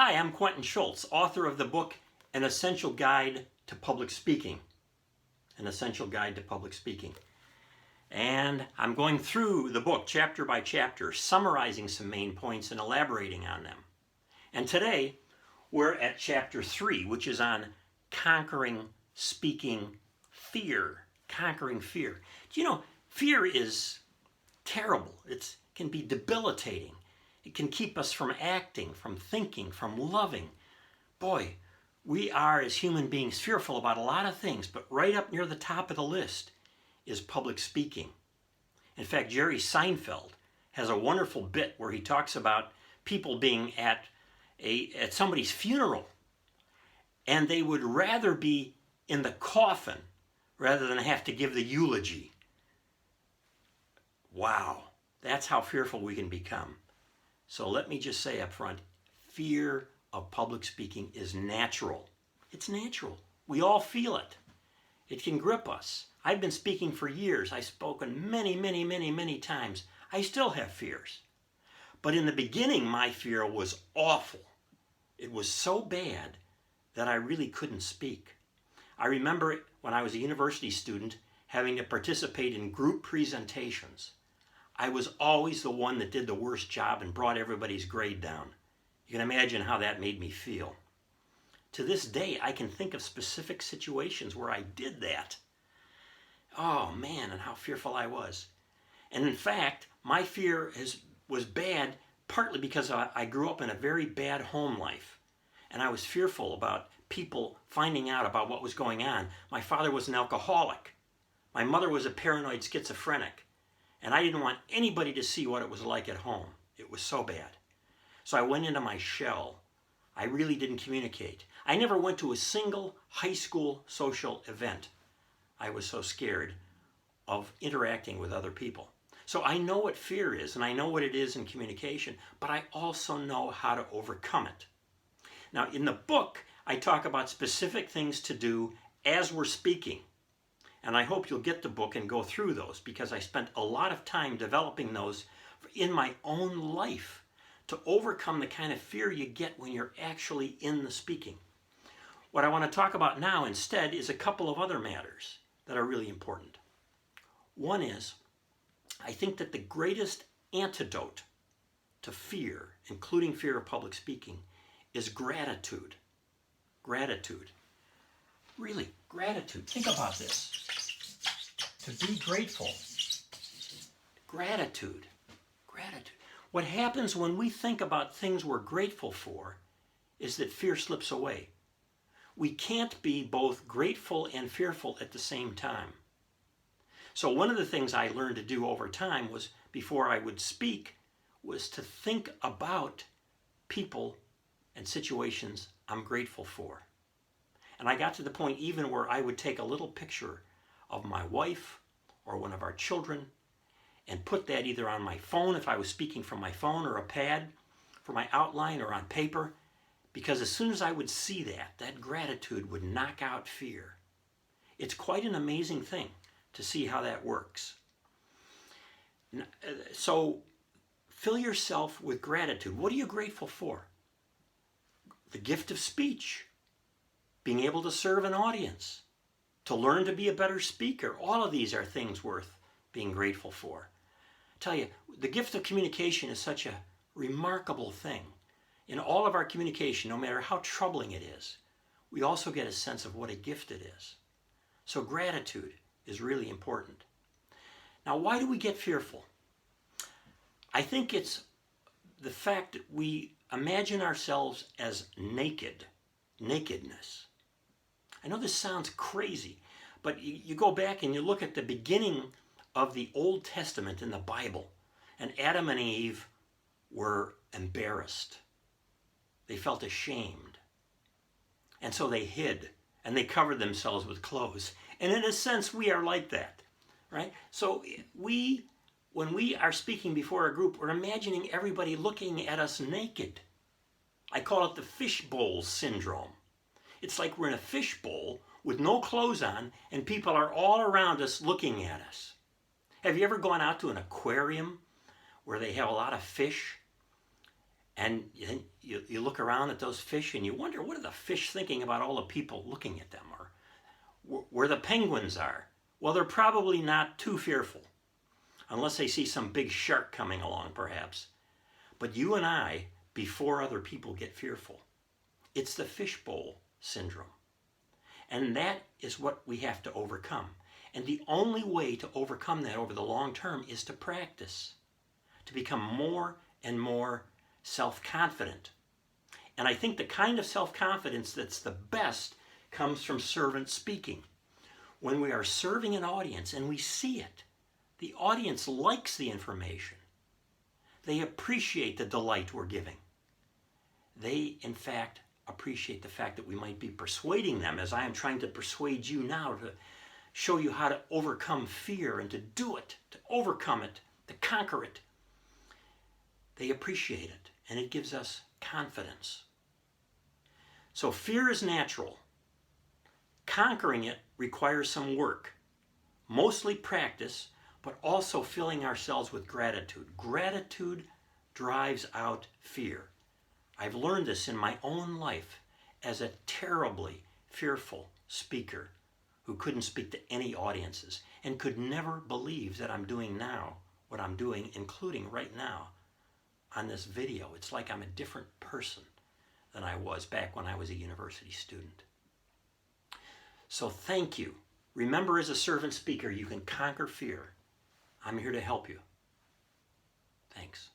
Hi, I'm Quentin Schultze, author of the book An Essential Guide to Public Speaking. An Essential Guide to Public Speaking. And I'm going through the book chapter by chapter, summarizing some main points and elaborating on them. And today, we're at chapter 3, which is on conquering speaking fear. Conquering fear. Do you know, fear is terrible. It can be debilitating. It can keep us from acting, from thinking, from loving. Boy, we are as human beings fearful about a lot of things, but right up near the top of the list is public speaking. In fact, Jerry Seinfeld has a wonderful bit where he talks about people being at somebody's funeral, and they would rather be in the coffin rather than have to give the eulogy. Wow, that's how fearful we can become. So let me just say up front, fear of public speaking is natural. It's natural. We all feel it. It can grip us. I've been speaking for years. I've spoken many times. I still have fears. But in the beginning, my fear was awful. It was so bad that I really couldn't speak. I remember when I was a university student having to participate in group presentations. I was always the one that did the worst job and brought everybody's grade down. You can imagine how that made me feel. To this day, I can think of specific situations where I did that. Oh man, and how fearful I was. And in fact, my fear was bad partly because I grew up in a very bad home life. And I was fearful about people finding out about what was going on. My father was an alcoholic. My mother was a paranoid schizophrenic. And I didn't want anybody to see what it was like at home. It was so bad. So I went into my shell. I really didn't communicate. I never went to a single high school social event. I was so scared of interacting with other people. So I know what fear is, and I know what it is in communication, but I also know how to overcome it. Now, in the book, I talk about specific things to do as we're speaking. And I hope you'll get the book and go through those, because I spent a lot of time developing those in my own life to overcome the kind of fear you get when you're actually in the speaking. What I want to talk about now instead is a couple of other matters that are really important. One is, I think that the greatest antidote to fear, including fear of public speaking, is gratitude. Gratitude. Really, gratitude. Think about this. To be grateful. Gratitude. Gratitude. What happens when we think about things we're grateful for is that fear slips away. We can't be both grateful and fearful at the same time. So one of the things I learned to do over time was, before I would speak, was to think about people and situations I'm grateful for. And I got to the point even where I would take a little picture of my wife or one of our children and put that either on my phone if I was speaking from my phone, or a pad for my outline, or on paper, because as soon as I would see that, that gratitude would knock out fear. It's quite an amazing thing to see how that works. So fill yourself with gratitude. What are you grateful for? The gift of speech. Being able to serve an audience, to learn to be a better speaker. All of these are things worth being grateful for. I tell you, the gift of communication is such a remarkable thing. In all of our communication, no matter how troubling it is, we also get a sense of what a gift it is. So gratitude is really important. Now, why do we get fearful? I think it's the fact that we imagine ourselves as naked. Nakedness. I know this sounds crazy, but you go back and you look at the beginning of the Old Testament in the Bible, and Adam and Eve were embarrassed. They felt ashamed. And so they hid, and they covered themselves with clothes. And in a sense, we are like that, right? So when we are speaking before a group, we're imagining everybody looking at us naked. I call it the Fishbowl Syndrome. It's like we're in a fishbowl with no clothes on, and people are all around us looking at us. Have you ever gone out to an aquarium where they have a lot of fish And you look around at those fish and you wonder, what are the fish thinking about all the people looking at them? Or where the penguins are? Well, they're probably not too fearful, unless they see some big shark coming along, perhaps. But you and I, before other people, get fearful. It's the Fishbowl Syndrome. And that is what we have to overcome. And the only way to overcome that over the long term is to practice, to become more and more self-confident. And I think the kind of self-confidence that's the best comes from servant speaking. When we are serving an audience and we see it, the audience likes the information. They appreciate the delight we're giving. They, in fact, appreciate the fact that we might be persuading them, as I am trying to persuade you now, to show you how to overcome fear and to do it, to overcome it, to conquer it. They appreciate it, and it gives us confidence. So fear is natural. Conquering it requires some work, mostly practice, but also filling ourselves with gratitude. Gratitude drives out fear. I've learned this in my own life as a terribly fearful speaker who couldn't speak to any audiences and could never believe that I'm doing now what I'm doing, including right now on this video. It's like I'm a different person than I was back when I was a university student. So thank you. Remember, as a servant speaker, you can conquer fear. I'm here to help you. Thanks.